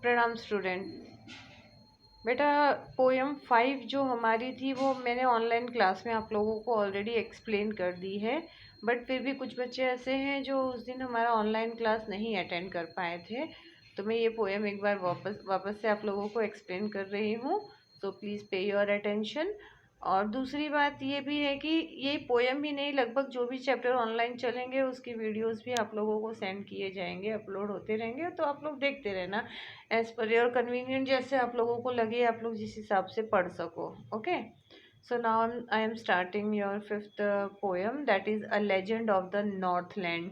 प्रणाम स्टूडेंट। बेटा, पोयम 5 जो हमारी थी वो मैंने ऑनलाइन क्लास में आप लोगों को ऑलरेडी एक्सप्लेन कर दी है, बट फिर भी कुछ बच्चे ऐसे हैं जो उस दिन हमारा ऑनलाइन क्लास नहीं अटेंड कर पाए थे, तो मैं ये पोयम एक बार वापस से आप लोगों को एक्सप्लेन कर रही हूँ। सो प्लीज़ पे योर अटेंशन। और दूसरी बात ये भी है कि ये पोयम ही नहीं, लगभग जो भी चैप्टर ऑनलाइन चलेंगे उसकी वीडियोस भी आप लोगों को सेंड किए जाएंगे, अपलोड होते रहेंगे, तो आप लोग देखते रहना एज पर योर कन्वीनियंट, जैसे आप लोगों को लगे, आप लोग जिस हिसाब से पढ़ सको। Okay, so now I am starting your fifth poem, that is a legend of the Northland.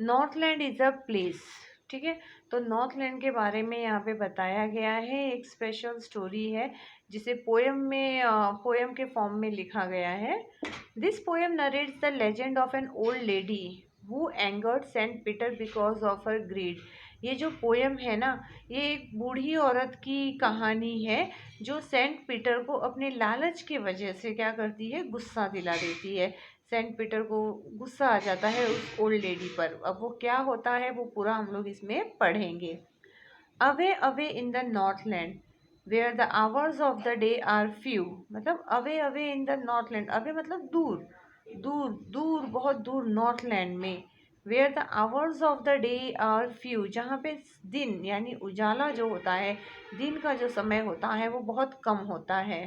Northland is a place. ठीक है, तो नॉर्थलैंड के बारे में यहाँ पे बताया गया है, एक स्पेशल स्टोरी है जिसे पोयम के फॉर्म में लिखा गया है। This poem narrates the legend of an old lady who angered Saint Peter because of her greed. ये जो पोयम है ना, ये एक बूढ़ी औरत की कहानी है जो सेंट पीटर को अपने लालच की वजह से क्या करती है, गुस्सा दिला देती है। सेंट पीटर को गुस्सा आ जाता है उस ओल्ड लेडी पर। अब वो क्या होता है वो पूरा हम लोग इसमें पढ़ेंगे। Away away in the Northland where the hours of the day are few. मतलब away away in the Northland, away मतलब दूर दूर दूर, बहुत दूर नॉर्थलैंड में। Where the hours of the day are few, जहाँ पे दिन यानी उजाला जो होता है, दिन का जो समय होता है वो बहुत कम होता है।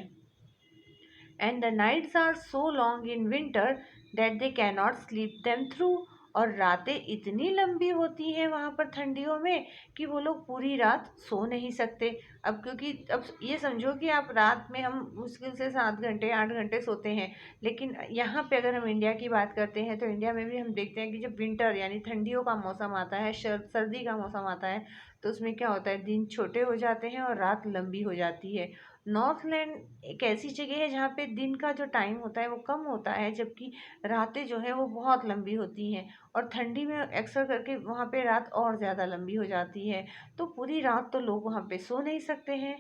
And the nights are so long in winter that they can not sleep them through. और रातें इतनी लंबी होती हैं वहाँ पर ठंडियों में कि वो लोग पूरी रात सो नहीं सकते। अब क्योंकि अब ये समझो कि आप रात में, हम मुश्किल से 7 घंटे 8 घंटे सोते हैं, लेकिन यहाँ पे अगर हम इंडिया की बात करते हैं तो इंडिया में भी हम देखते हैं कि जब विंटर यानी ठंडियों का मौसम आता है, सर्दी का मौसम आता है, तो उसमें क्या होता है, दिन छोटे हो जाते हैं और रात लंबी हो जाती है। नॉर्थलैंड एक ऐसी जगह है जहाँ पे दिन का जो टाइम होता है वो कम होता है, जबकि रातें जो है वो बहुत लंबी होती हैं। और ठंडी में अक्सर करके वहाँ पे रात और ज़्यादा लंबी हो जाती है, तो पूरी रात तो लोग वहाँ पे सो नहीं सकते हैं।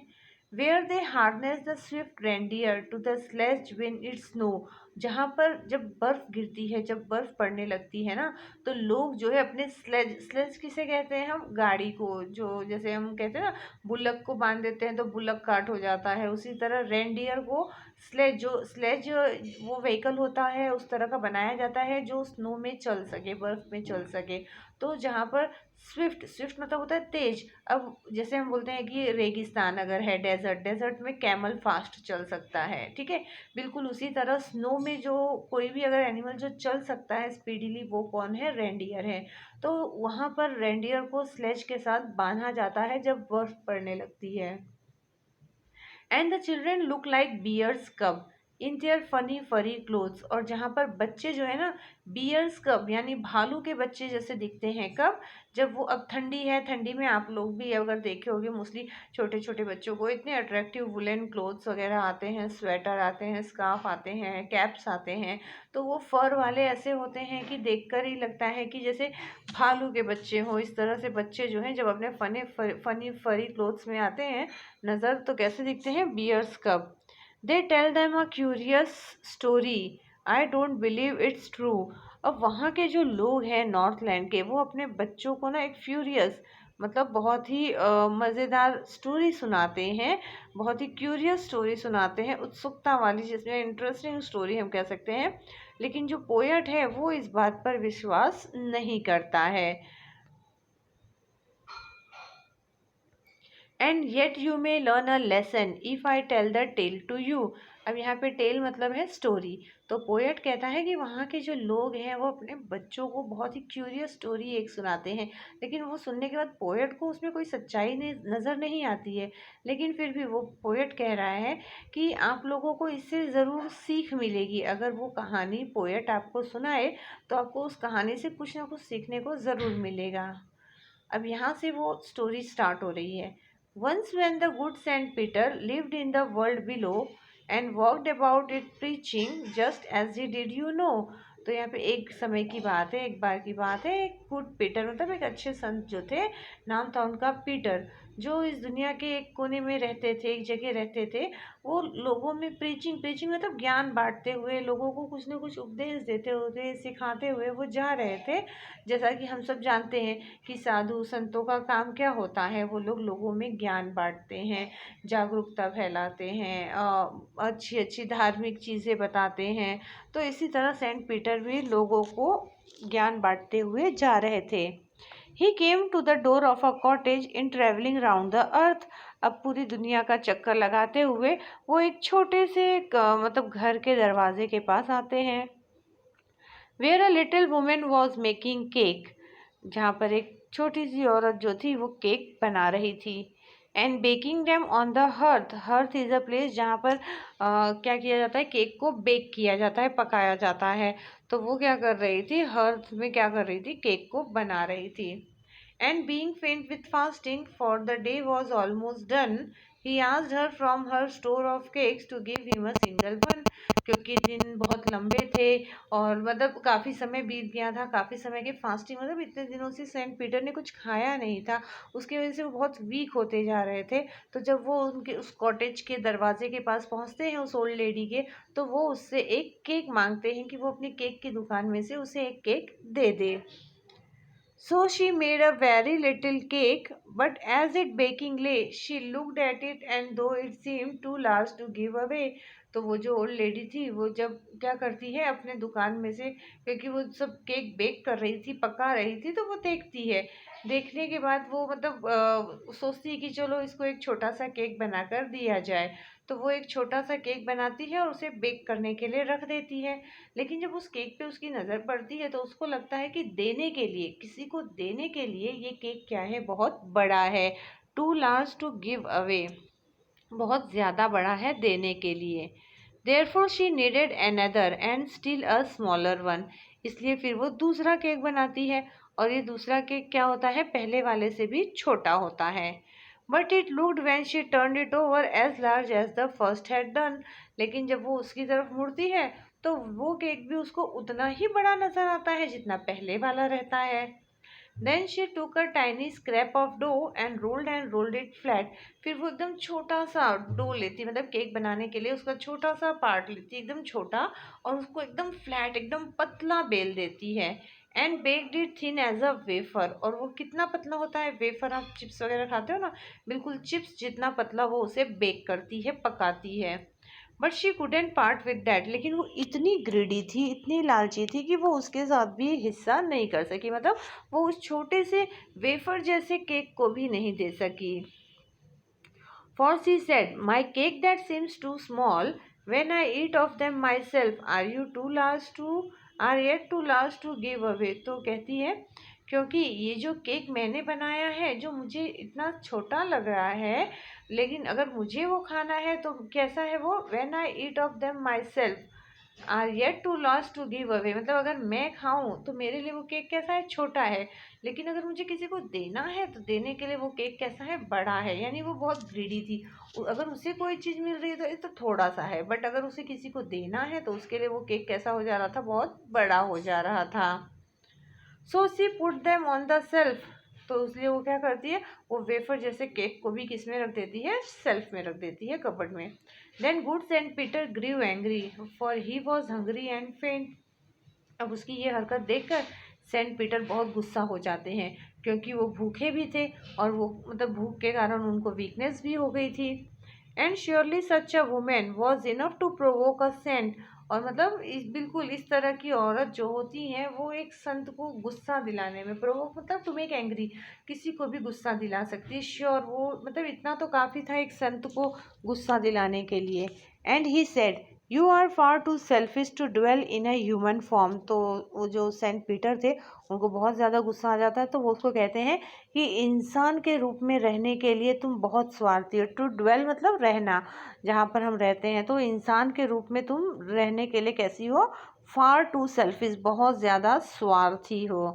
Where they harness the swift reindeer to the sledge when it snow. जहाँ पर जब बर्फ़ गिरती है, जब बर्फ़ पड़ने लगती है ना, तो लोग जो है अपने स्लेज, स्लेज किसे कहते हैं हम, गाड़ी को, जो जैसे हम कहते हैं ना बुलक को बांध देते हैं तो बुलक काट हो जाता है, उसी तरह रेंडियर को स्लेज वो व्हीकल होता है उस तरह का बनाया जाता है जो स्नो में चल सके, बर्फ़ में चल सके। तो जहाँ पर स्विफ्ट, स्विफ्ट मतलब होता है तेज। अब जैसे हम बोलते हैं कि रेगिस्तान अगर है, डेजर्ट, डेजर्ट में कैमल फास्ट चल सकता है, ठीक है, बिल्कुल उसी तरह स्नो में जो कोई भी अगर एनिमल जो चल सकता है स्पीडीली, वो कौन है, रेंडियर है। तो वहाँ पर रेंडियर को स्लेज के साथ बांधा जाता है जब बर्फ पड़ने लगती है। And the children look like bears cub in their funny furry clothes. और जहाँ पर बच्चे जो है ना, बियर्स कब यानी भालू के बच्चे जैसे दिखते हैं, कब, जब वो, अब ठंडी है, ठंडी में आप लोग भी अगर देखे होंगे मोस्टली छोटे छोटे बच्चों को इतने अट्रैक्टिव वुलन क्लोथ्स वगैरह आते हैं, स्वेटर आते हैं, स्कार्फ आते हैं, कैप्स आते हैं, तो वो फर वाले ऐसे होते हैं कि देखकर ही लगता है कि जैसे भालू के बच्चे हों। इस तरह से बच्चे जो हैं जब अपने फनी फरी क्लोथ्स में आते हैं नज़र, तो कैसे दिखते हैं, bears cub. They tell them a curious story, I don't believe it's true. अब वहाँ के जो लोग हैं नॉर्थलैंड के, वो अपने बच्चों को ना एक फ्यूरियस मतलब बहुत ही मज़ेदार स्टोरी सुनाते हैं, बहुत ही क्यूरियस स्टोरी सुनाते हैं, उत्सुकता वाली, जिसमें इंटरेस्टिंग स्टोरी हम कह सकते हैं। लेकिन जो पोएट है वो इस बात पर विश्वास नहीं करता है। And yet you may learn a lesson if I tell the tale to you. अब यहाँ पे टेल मतलब है स्टोरी। तो पोएट कहता है कि वहाँ के जो लोग हैं वो अपने बच्चों को बहुत ही क्यूरियस स्टोरी एक सुनाते हैं, लेकिन वो सुनने के बाद पोएट को उसमें कोई सच्चाई नज़र नहीं आती है। लेकिन फिर भी वो पोएट कह रहा है कि आप लोगों को इससे ज़रूर सीख मिलेगी। अगर वो कहानी पोएट आपको सुनाए तो आपको उस कहानी से कुछ ना कुछ सीखने को ज़रूर मिलेगा। अब यहाँ से वो स्टोरी स्टार्ट हो रही है। Once when the good Saint Peter lived in the world below and walked about it preaching just as he did you know। तो यहाँ पे एक समय की बात है, एक बार की बात है, एक गुड पीटर, मतलब एक अच्छे संत जो थे, नाम था उनका पीटर, जो इस दुनिया के एक कोने में रहते थे, एक जगह रहते थे। वो लोगों में प्रीचिंग मतलब ज्ञान बांटते हुए, लोगों को कुछ न कुछ उपदेश देते हुए, सिखाते हुए वो जा रहे थे। जैसा कि हम सब जानते हैं कि साधु संतों का काम क्या होता है, वो लोग लोगों में ज्ञान बांटते हैं, जागरूकता फैलाते हैं, अच्छी अच्छी धार्मिक चीज़ें बताते हैं। तो इसी तरह सेंट पीटर भी लोगों को ज्ञान बांटते हुए जा रहे थे। He came to the door of a cottage in travelling round the earth. अब पूरी दुनिया का चक्कर लगाते हुए वो एक छोटे से मतलब घर के दरवाजे के पास आते हैं। Where a little women was making cake, जहाँ पर एक छोटी सी औरत जो थी वो केक बना रही थी। And baking dame on the hearth, hearth is a place जहाँ पर क्या किया जाता है, केक को बेक किया जाता है, पकाया जाता है। तो वो क्या कर रही थी, हर्थ में क्या कर रही थी, केक को बना रही थी। And being faint with fasting, for the day was almost done, he asked her from her store of cakes to give him a single one। क्योंकि दिन बहुत लंबे थे और मतलब काफ़ी समय बीत गया था, काफ़ी समय के फास्टिंग, मतलब इतने दिनों से सेंट पीटर ने कुछ खाया नहीं था, उसकी वजह से वो बहुत वीक होते जा रहे थे। तो जब वो उनके उस कॉटेज के दरवाजे के पास पहुंचते हैं उस ओल्ड लेडी के, तो वो उससे एक केक मांगते हैं कि वो अपनी केक की दुकान में से उसे एक cake they they. So she made a very little cake, but as it baking lay, she looked at it and though it seemed too large to give away, तो वो जो ओल्ड लेडी थी वो जब क्या करती है अपने दुकान में से, क्योंकि वो सब केक बेक कर रही थी, पका रही थी, तो वो देखती है। देखने के बाद वो मतलब सोचती है कि चलो इसको एक छोटा सा केक बनाकर दिया जाए। तो वो एक छोटा सा केक बनाती है और उसे बेक करने के लिए रख देती है। लेकिन जब उस केक पे उसकी नज़र पड़ती है तो उसको लगता है कि देने के लिए, किसी को देने के लिए ये केक क्या है, बहुत बड़ा है, too large to give away, बहुत ज़्यादा बड़ा है देने के लिए। Therefore she needed another and still a smaller one, इसलिए फिर वो दूसरा केक बनाती है और ये दूसरा केक क्या होता है, पहले वाले से भी छोटा होता है। But it looked when she turned it over as large as the first had done, लेकिन जब वो उसकी तरफ मुड़ती है तो वो केक भी उसको उतना ही बड़ा नजर आता है जितना पहले वाला रहता है। Then she took a tiny scrap of dough and rolled it flat, फिर वो एकदम छोटा सा डो लेती, मतलब केक बनाने के लिए उसका छोटा सा पार्ट लेती, एकदम छोटा, और उसको एकदम फ्लैट, एकदम पतला बेल देती है। And baked it thin as a wafer, और वो कितना पतला होता है, वेफर आप चिप्स वगैरह खाते हो ना, बिल्कुल चिप्स जितना पतला वो उसे बेक करती है, पकाती है। But she couldn't part with that, लेकिन वो इतनी ग्रीडी थी, इतनी लालची थी कि वो उसके साथ भी हिस्सा नहीं कर सकी, मतलब वो उस छोटे से वेफर जैसे केक को भी नहीं दे सकी। For she said, my cake that seems too small, when I eat of them myself, are yet too large to give away। तो कहती है, क्योंकि ये जो केक मैंने बनाया है जो मुझे इतना छोटा लग रहा है, लेकिन अगर मुझे वो खाना है तो कैसा है वो, when I eat of them myself are yet too last to give away, मतलब अगर मैं खाऊं तो मेरे लिए वो केक कैसा है, छोटा है, लेकिन अगर मुझे किसी को देना है तो देने के लिए वो केक कैसा है, बड़ा है। यानी वो बहुत ग्रीडी थी, अगर उसे कोई चीज़ मिल रही है तो ये तो थोड़ा सा है, बट अगर उसे किसी को देना है तो उसके लिए वो केक कैसा हो जा रहा था, बहुत बड़ा हो जा रहा था। So she put them on the shelf, तो इसलिए वो क्या करती है, वो वेफर जैसे केक को भी किस में रख देती है, सेल्फ में रख देती है, कबर्ड में। Then good Saint Peter grew angry, for he was hungry and faint. अब उसकी ये हरकत देखकर सेंट पीटर बहुत गुस्सा हो जाते हैं, क्योंकि वो भूखे भी थे और वो मतलब भूख के कारण उनको वीकनेस भी हो गई थी। And surely such a woman was enough to provoke a saint, और मतलब बिल्कुल इस तरह की औरत जो होती है वो एक संत को गुस्सा दिलाने में, प्रोवोक मतलब टू मेक एंग्री, किसी को भी गुस्सा दिला सकती है। श्योर वो मतलब इतना तो काफ़ी था एक संत को गुस्सा दिलाने के लिए। And he said, you are far too selfish to dwell in a human form. तो वो जो सेंट पीटर थे उनको बहुत ज़्यादा गुस्सा आ जाता है, तो वो उसको कहते हैं कि इंसान के रूप में रहने के लिए तुम बहुत स्वार्थी हो। टू ड्वेल मतलब रहना, जहाँ पर हम रहते हैं, तो इंसान के रूप में तुम रहने के लिए कैसी हो, फार टू सेल्फिश, बहुत ज़्यादा स्वार्थी हो।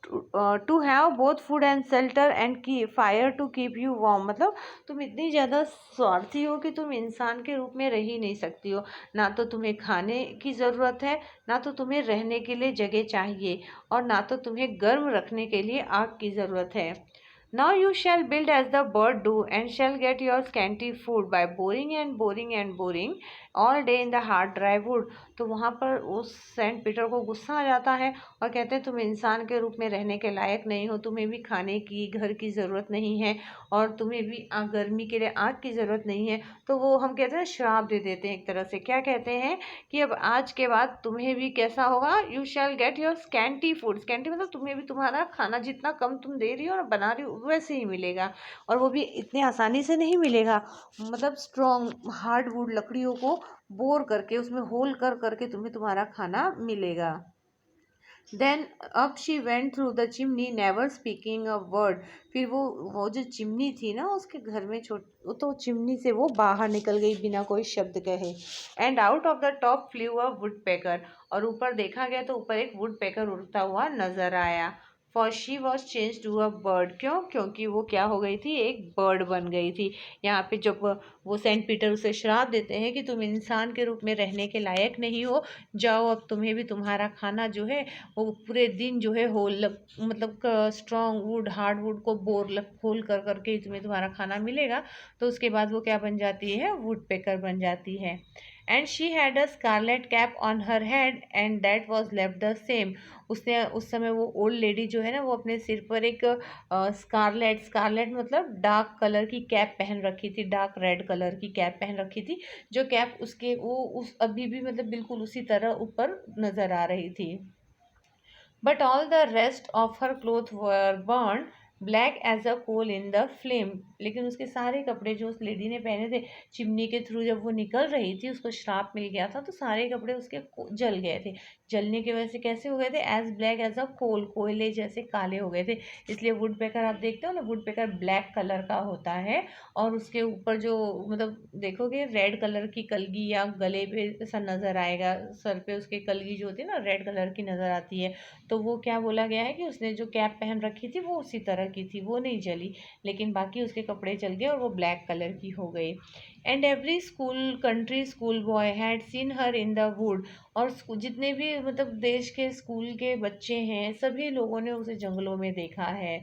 To have both food and shelter and key fire to keep you warm, मतलब तुम इतनी ज़्यादा स्वार्थी हो कि तुम इंसान के रूप में रह ही नहीं सकती हो। ना तो तुम्हें खाने की ज़रूरत है, ना तो तुम्हें रहने के लिए जगह चाहिए, और ना तो तुम्हें गर्म रखने के लिए आग की ज़रूरत है। Now you shall build as the bird do, and shall get your scanty food by boring and boring and boring all day in the hard dry wood। तो वहाँ पर उस सेंट पीटर को गुस्सा आ जाता है और कहते हैं तुम इंसान के रूप में रहने के लायक नहीं हो, तुम्हें भी खाने की घर की ज़रूरत नहीं है, और तुम्हें भी गर्मी के लिए आग की ज़रूरत नहीं है। तो वो हम कहते हैं श्राप दे देते हैं एक तरह से। क्या कहते हैं कि अब आज के बाद तुम्हें भी कैसा होगा, you shall get your scanty food. Scanty मतलब तुम्हें भी तुम्हारा खाना जितना कम तुम दे रही हो और बना रही हो वैसे ही मिलेगा, और वो भी इतने आसानी से नहीं मिलेगा। मतलब स्ट्रॉन्ग हार्ड वुड लकड़ियों को बोर करके उसमें होल कर करके तुम्हें तुम्हारा खाना मिलेगा। Then up she went through the chimney never speaking a word. फिर वो जो चिमनी थी ना उसके घर में तो चिमनी से वो बाहर निकल गई बिना कोई शब्द कहे। And out of the top flu a would picker, और ऊपर देखा गया तो ऊपर एक वुड पेकर उड़ता हुआ नजर आया। For she was change to a bird, क्यों, क्योंकि वो क्या हो गई थी, एक बर्ड बन गई थी। यहाँ पे जब वो सेंट पीटर उसे श्राप देते हैं कि तुम इंसान के रूप में रहने के लायक नहीं हो, जाओ अब तुम्हें भी तुम्हारा खाना जो है वो पूरे दिन जो है मतलब स्ट्रॉन्ग वुड हार्ड वुड को होल कर करके ही तुम्हें तुम्हारा खाना मिलेगा। तो उसके बाद वो क्या बन जाती है, वुड पेकर बन जाती है। And she had a scarlet cap on her head and that was left the same. उसने उस समय वो ओल्ड लेडी जो है ना वो अपने सिर पर एक स्कारलेट मतलब डार्क कलर की कैप पहन रखी थी, डार्क रेड कलर की कैप पहन रखी थी, जो कैप उसके वो उस अभी भी मतलब बिल्कुल उसी तरह ऊपर नजर आ रही थी। But all the rest of her clothes were burned black as a coal in the flame. लेकिन उसके सारे कपड़े जो उस लेडी ने पहने थे चिमनी के थ्रू जब वो निकल रही थी उसको श्राप मिल गया था, तो सारे कपड़े उसके जल गए थे। जलने की वजह से कैसे हो गए थे, एज ब्लैक एज अ कोल, कोयले जैसे काले हो गए थे। इसलिए वुड पेकर आप देखते हो ना, वुड पेकर ब्लैक कलर का होता है, और उसके ऊपर जो मतलब देखोगे रेड कलर की कलगी या गले पे ऐसा नज़र आएगा, सर पे उसके कलगी जो होती है ना रेड कलर की नज़र आती है। तो वो क्या बोला गया है कि उसने जो कैप पहन रखी थी वो उसी तरह की थी, वो नहीं जली, लेकिन बाकी उसके कपड़े जल गए और वो ब्लैक कलर की हो गई। And every country school boy had seen her in the wood. और जितने भी मतलब देश के स्कूल के बच्चे हैं सभी लोगों ने उसे जंगलों में देखा है।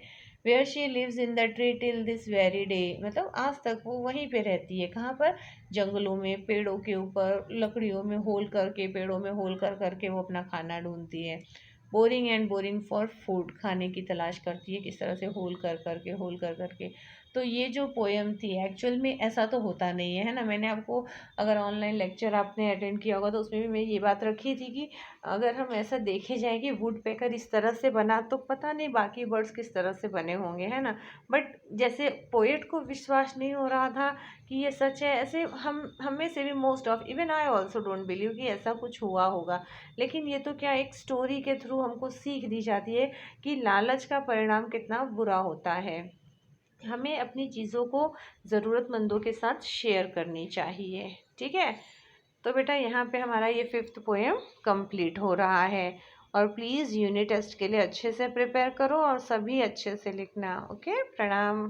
Where she lives in the tree till this very day, मतलब आज तक वो वहीं पे रहती है। कहाँ पर, जंगलों में, पेड़ों के ऊपर लकड़ियों में होल करके, पेड़ों में होल कर करके वो अपना खाना ढूंढती है। Boring and boring for food, खाने की तलाश करती है किस तरह से होल कर करके। तो ये जो पोएम थी एक्चुअल में ऐसा तो होता नहीं है, है ना। मैंने आपको अगर ऑनलाइन लेक्चर आपने अटेंड किया होगा तो उसमें भी मैं ये बात रखी थी कि अगर हम ऐसा देखे जाए कि वुड पेकर इस तरह से बना तो पता नहीं बाकी बर्ड्स किस तरह से बने होंगे, है ना। बट जैसे पोएट को विश्वास नहीं हो रहा था कि ये सच है, ऐसे हम में से भी most of even I also don't believe कि ऐसा कुछ हुआ होगा। लेकिन ये तो क्या एक स्टोरी के थ्रू हमको सीख दी जाती है कि लालच का परिणाम कितना बुरा होता है। हमें अपनी चीज़ों को ज़रूरतमंदों के साथ शेयर करनी चाहिए, ठीक है। तो बेटा यहाँ पे हमारा ये 5th पोएम कंप्लीट हो रहा है, और प्लीज़ यूनिट टेस्ट के लिए अच्छे से प्रिपेयर करो और सभी अच्छे से लिखना। ओके, प्रणाम।